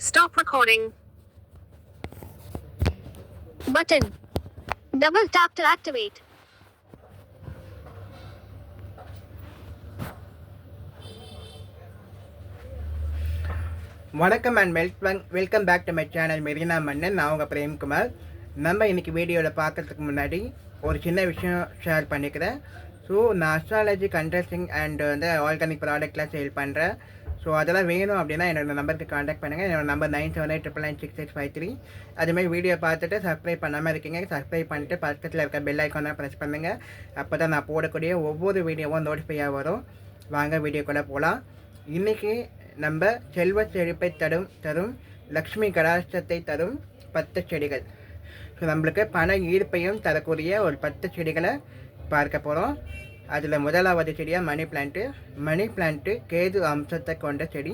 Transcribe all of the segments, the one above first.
Stop recording. Button. Double tap to activate. வணக்கம் and welcome back to my channel Marina Mannan. நான் உங்கள் பிரேம்குமார். நம்ம இன்றைக்கி வீடியோவில் பார்க்குறதுக்கு முன்னாடி ஒரு சின்ன விஷயம் ஷேர் பண்ணிக்கிறேன். ஸோ நான் அஸ்ட்ராலஜி கன்சல்டிங் அண்ட் வந்து ஆர்கானிக் ப்ராடக்ட்லாம் சேல் பண்ணுறேன். ஸோ அதெல்லாம் வேணும் அப்படின்னா என்னோட நம்பருக்கு காண்டாக்ட் பண்ணுங்கள். என்னோட நம்பர் 9789996653. அதுமாதிரி வீடியோ பார்த்துட்டு சப்ஸ்கிரைப் பண்ணாமல் இருக்கீங்க, சப்ஸ்கிரைப் பண்ணிட்டு பக்கத்தில் இருக்க பெல் ஐக்கானை ப்ரெஸ் பண்ணுங்கள். அப்போ தான் நான் போடக்கூடிய ஒவ்வொரு வீடியோவும் நோட்டிஃபையாக வரும். வாங்க வீடியோக்குள்ளே போகலாம். இன்றைக்கி நம்ம செல்வ செழிப்பை தரும் லக்ஷ்மி கடாட்சத்தை தரும் 10 செடிகள். ஸோ நம்மளுக்கு பண ஈர்ப்பையும் தரக்கூடிய ஒரு 10 செடிகளை பார்க்க போகிறோம். அதில் முதலாவது செடியாக மணி பிளான்ட்டு கேது அம்சத்தை கொண்ட செடி.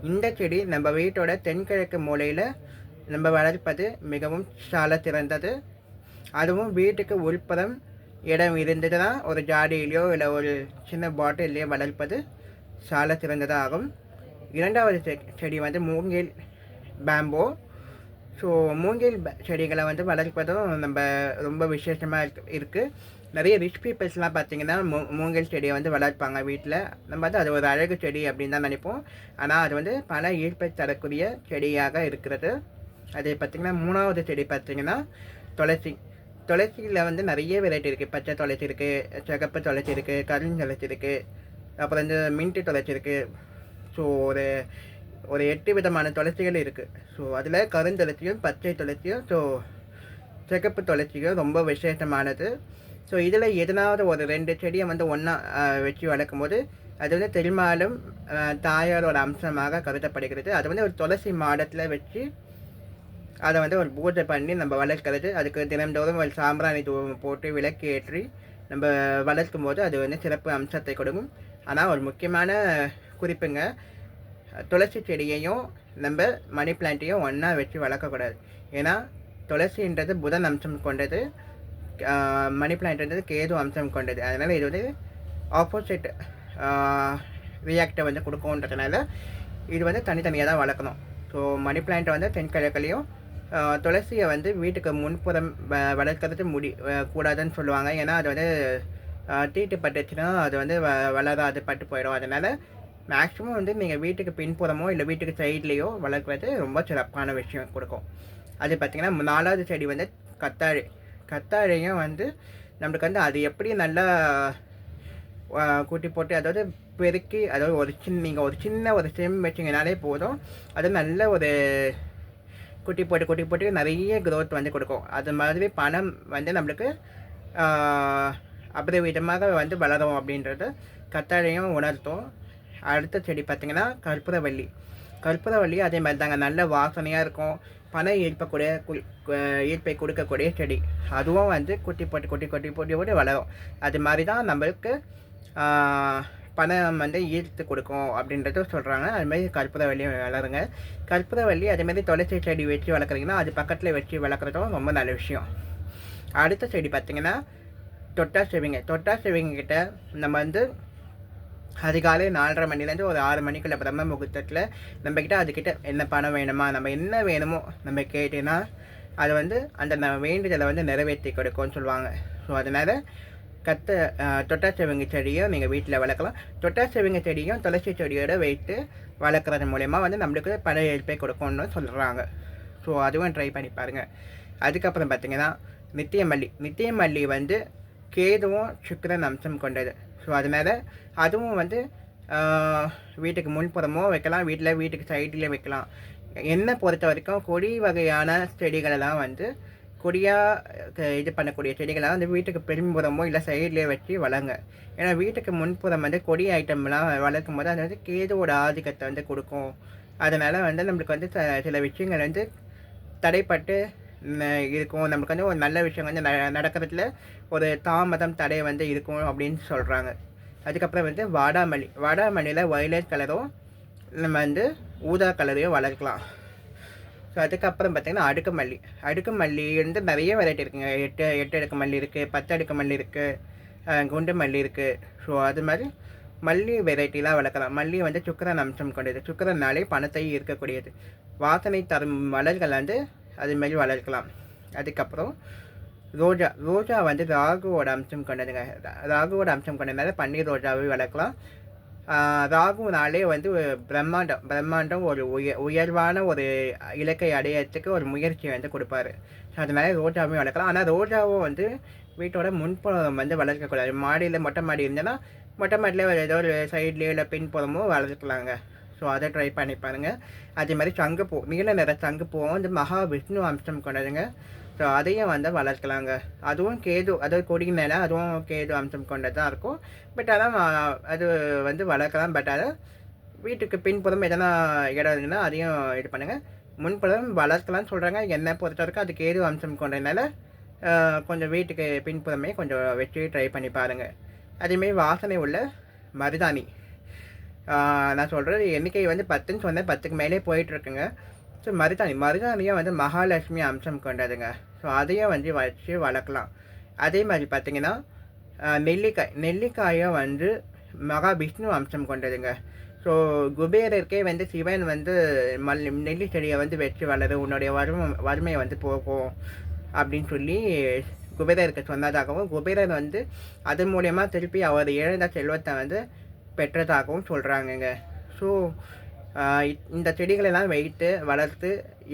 இந்த செடி நம்ம வீட்டோட தென்கிழக்கு மூலையில் நம்ம வளர்ப்பது மிகவும் சால சிறந்தது. அதுவும் வீட்டுக்கு உள்புறம் இடம் இருந்ததுன்னா ஒரு ஜாடியிலையோ இல்லை ஒரு சின்ன பாட்டிலையோ வளர்ப்பது சால சிறந்ததாகும். இரண்டாவது செடி வந்து மூங்கில் பேம்போ. ஸோ மூங்கில் செடிகளை வந்து வளர்ப்பதும் நம்ம ரொம்ப விசேஷமாக இருக்குது. நிறைய ரிச் பீப்புள்ஸ்லாம் பார்த்திங்கன்னா மூங்கில் செடியை வந்து வளர்ப்பாங்க வீட்டில். நம்ம வந்து அது ஒரு அழகு செடி அப்படின்னு தான் நினைப்போம். ஆனால் அது வந்து பல ஈர்ப்பை தரக்கூடிய செடியாக இருக்கிறது. அது பார்த்திங்கன்னா மூணாவது செடி பார்த்திங்கன்னா துளசியில் வந்து நிறைய வெரைட்டி இருக்குது. பச்சை துளசி இருக்குது, சிகப்பு துளசி இருக்குது, கருஞ்சுளசி இருக்குது, அப்புறம் வந்து மின்ட்டு துளசி இருக்குது. ஸோ ஒரு 8 விதமான துளசிகள் இருக்குது. ஸோ அதில் கருந்துளசியும் பச்சை துளசியும் ஸோ சிகப்பு துளசியும் ரொம்ப விசேஷமானது. ஸோ இதில் எதனாவது ஒரு 2 செடியை வந்து ஒன்றா வச்சு வளர்க்கும் போது அது வந்து பெரும்பாலும் தாயாரோட அம்சமாக கருதப்படுகிறது. அது வந்து ஒரு துளசி மாடத்தில் வச்சு அதை வந்து ஒரு பூஜை பண்ணி நம்ம வளர்க்கிறது. அதுக்கு தினந்தோறும் ஒரு சாம்பிராணி தூவம் போட்டு விளக்கு ஏற்றி நம்ம வளர்க்கும் போது அது வந்து சிறப்பு அம்சத்தை கொடுக்கும். ஆனால் ஒரு முக்கியமான குறிப்புங்க, துளசி செடியையும் நம்ம மணி பிளான்ட்டையும் ஒன்றா வச்சு வளர்க்கக்கூடாது. ஏன்னா துளசின்றது புதன் அம்சம் கொண்டது, மணி பிளான்ட்ன்றது கேது அம்சம் கொண்டது. அதனால் இது வந்து ஆப்போசிட் ரியாக்டை வந்து கொடுக்கும்ன்றதுனால இது வந்து தனித்தனியாக தான் வளர்க்கணும். ஸோ மணி பிளான்ட்டை வந்து தென்கிழக்குலையும் துளசியை வந்து வீட்டுக்கு முன்புறம் வளர்க்கறது கூடாதுன்னு சொல்லுவாங்க. ஏன்னா அது வந்து தீட்டு பட்டுச்சுன்னா அது வந்து வளராது, பட்டு போயிடும். அதனால் மேக்ஸிமம் வந்து நீங்கள் வீட்டுக்கு பின்புறமோ இல்லை வீட்டுக்கு சைட்லேயோ வளர்க்குறது ரொம்ப சிறப்பான விஷயம் கொடுக்கும். அது பார்த்திங்கன்னா 4வது செடி வந்து கத்தாழையும் வந்து நம்மளுக்கு வந்து அது எப்படி நல்லா கூட்டி போட்டு அதாவது பெருக்கி, அதாவது நீங்கள் ஒரு சின்ன ஒரு செம் வச்சிங்கனாலே போதும். அது நல்ல ஒரு குட்டி போட்டு நிறைய க்ரோத் வந்து கொடுக்கும். அது மாதிரி பணம் வந்து நம்மளுக்கு அப்படி விதமாக வந்து வளரும் அப்படின்றது கத்தாழையும் உணர்த்தும். அடுத்த செடி பார்த்திங்கன்னா கற்பூரவள்ளி அதே மாதிரி தாங்க, நல்ல வாசனையாக இருக்கும். பண ஈர்ப்பை கொடுக்கக்கூடிய செடி. அதுவும் வந்து குட்டி போட்டு வளரும். அது மாதிரி தான் நம்மளுக்கு பணம் வந்து ஈர்த்து கொடுக்கும் அப்படின்றது சொல்கிறாங்க. அதுமாதிரி கற்பூரவள்ளி வளருங்க. கற்பூரவள்ளி அதேமாதிரி துளசி செடி வச்சு வளர்க்குறீங்கன்னா அது பக்கத்தில் வச்சு வளர்க்குறதும் ரொம்ப நல்ல விஷயம். அடுத்த செடி பார்த்திங்கன்னா தொட்டா செவிங்க கிட்ட நம்ம வந்து அதிகாலை 4:30 மணிலேருந்து ஒரு 6 மணிக்குள்ள பிரம்ம முகூர்த்தத்தில் நம்மக்கிட்ட அதுக்கிட்ட என்ன பணம் வேணுமா, நம்ம என்ன வேணுமோ நம்ம கேட்டேன்னா அது வந்து அந்த வேண்டுதலை வந்து நிறைவேற்றி கொடுக்கும்னு சொல்லுவாங்க. ஸோ அதனால் தொட்டாச்செவிங்க செடியும் நீங்கள் வீட்டில் வளர்க்கலாம். தொட்டாச்செவிங்க செடியும் துளசி செடியோடு வைத்து வளர்க்குறது மூலயமா வந்து நம்மளுக்கு பண ஈர்ப்பை கொடுக்கும்னு சொல்கிறாங்க. ஸோ அதுவும் ட்ரை பண்ணி பாருங்கள். அதுக்கப்புறம் பார்த்திங்கன்னா நித்தியமல்லி வந்து கேதுவும் சுக்கிரன் அம்சம் கொண்டது. ஸோ அதனால் அதுவும் வந்து வீட்டுக்கு முன்புறமோ வைக்கலாம், வீட்டுக்கு சைட்லேயும் வைக்கலாம். என்னை பொறுத்த வரைக்கும் கொடி வகையான செடிகளெல்லாம் வந்து கொடியாக இது பண்ணக்கூடிய செடிகளாக வந்து வீட்டுக்கு பின்புறமோ இல்லை சைட்லேயே வச்சு வளங்க. ஏன்னா வீட்டுக்கு முன்புறம் வந்து கொடி ஐட்டம்லாம் வளர்க்கும் போது அது வந்து கேதுவோட ஆதிக்கத்தை வந்து கொடுக்கும். அதனால் வந்து நம்மளுக்கு வந்து சில விஷயங்கள் வந்து தடைப்பட்டு இருக்கும். நம்மளுக்கு வந்து ஒரு நல்ல விஷயம் வந்து நடக்கிறதுல ஒரு தாமதம் தடை வந்து இருக்கும் அப்படின்னு சொல்கிறாங்க. அதுக்கப்புறம் வந்து வாடாமல்லியில் வயலட் கலரும் நம்ம வந்து ஊதா கலரையும் வளர்க்கலாம். ஸோ அதுக்கப்புறம் பார்த்திங்கன்னா அடுக்குமல்லி வந்து நிறைய வெரைட்டி இருக்குங்க. 8 அடுக்கு மல்லி இருக்குது, 10 அடுக்கு மல்லி இருக்குது, குண்டு மல்லி இருக்குது. ஸோ அது மாதிரி மல்லி வெரைட்டிலாம் வளர்க்கலாம். மல்லி வந்து சுக்கிரன் அம்சம் கொண்டது. சுக்கிரனாலே பணத்தை ஈர்க்கக்கூடியது. வாசனை தரும் மலர்கள் வந்து அதுமாரி வளர்க்கலாம். அதுக்கப்புறம் ரோஜா வந்து ராகுவோட அம்சம் கொண்டதுங்க. ராகுவோட அம்சம் கொண்டதுனால பன்னீர் ரோஜாவை வளர்க்கலாம். ராகுனாலே வந்து பிரம்மாண்டம் ஒரு உயர்வான ஒரு இலக்கை அடையறதுக்கு ஒரு முயற்சியை வந்து கொடுப்பாரு. ஸோ அதனால ரோஜாவையும் வளர்க்கலாம். ஆனால் ரோஜாவும் வந்து வீட்டோட முன்புறம் வந்து வளர்க்கக்கூடாது. மாடியில் மொட்டை மாடி இருந்தேன்னா மொட்டை மாடியில் ஏதோ ஒரு சைட்லேயோ இல்லை பின்புறமோ வளர்க்கலாங்க. ஸோ அதை ட்ரை பண்ணி பாருங்கள். அதே மாதிரி சங்குப்பூ, நீல நிற சங்குப்பூவும் வந்து மகாவிஷ்ணு அம்சம் கொண்டதுங்க. ஸோ அதையும் வந்து வளர்க்கலாங்க. அதுவும் கேது, அதாவது கொடினா அதுவும் கேது அம்சம் கொண்டது தான் இருக்கும். பட் ஆனால் அது வந்து வளர்க்கலாம். பட் அதை வீட்டுக்கு பின்புறம் எதனா இடம் இருந்ததுன்னா அதையும் இது பண்ணுங்கள். முன்புறம் வளர்க்கலாம்னு சொல்கிறாங்க. என்னை பொறுத்த வரைக்கும் அது கேது அம்சம் கொண்டதுனால கொஞ்சம் வீட்டுக்கு பின்புறமே கொஞ்சம் வச்சு ட்ரை பண்ணி பாருங்கள். அதேமாரி வாசனை உள்ள மருதாணி, நான் சொல்கிறது எண்ணிக்கை வந்து 10ன்னு சொன்னேன், 10க்கு மேலே போயிட்டுருக்குங்க. ஸோ மருதாணியும் வந்து மகாலட்சுமி அம்சம் கொண்டதுங்க. ஸோ அதையும் வந்து வச்சு வளர்க்கலாம். அதே மாதிரி பார்த்திங்கன்னா நெல்லிக்காயும் வந்து மகாவிஷ்ணு அம்சம் கொண்டதுங்க. ஸோ குபேரருக்கே வந்து சிவன் வந்து நெல்லி செடியை வந்து வச்சு வளரு, உன்னுடைய வறுமையை வந்து போகும் அப்படின்னு சொல்லி குபேரருக்கு சொன்னதாகவும், குபேரர் வந்து அது மூலயமா திருப்பி அவர் இழந்த செல்வத்தை வந்து பெற்றதாகவும் சொல்கிறாங்கங்க. ஸோ இந்த செடிகளெல்லாம் வைத்து வளர்த்து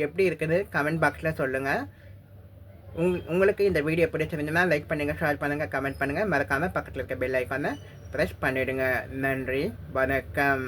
எப்படி இருக்குது கமெண்ட் பாக்ஸில் சொல்லுங்கள். உங்களுக்கு இந்த வீடியோ பிடிச்சிருந்துன்னா லைக் பண்ணுங்கள், ஷேர் பண்ணுங்கள், கமெண்ட் பண்ணுங்கள். மறக்காமல் பக்கத்தில் இருக்க பெல் ஐக்கானை ப்ரெஸ் பண்ணிவிடுங்க. நன்றி, வணக்கம்.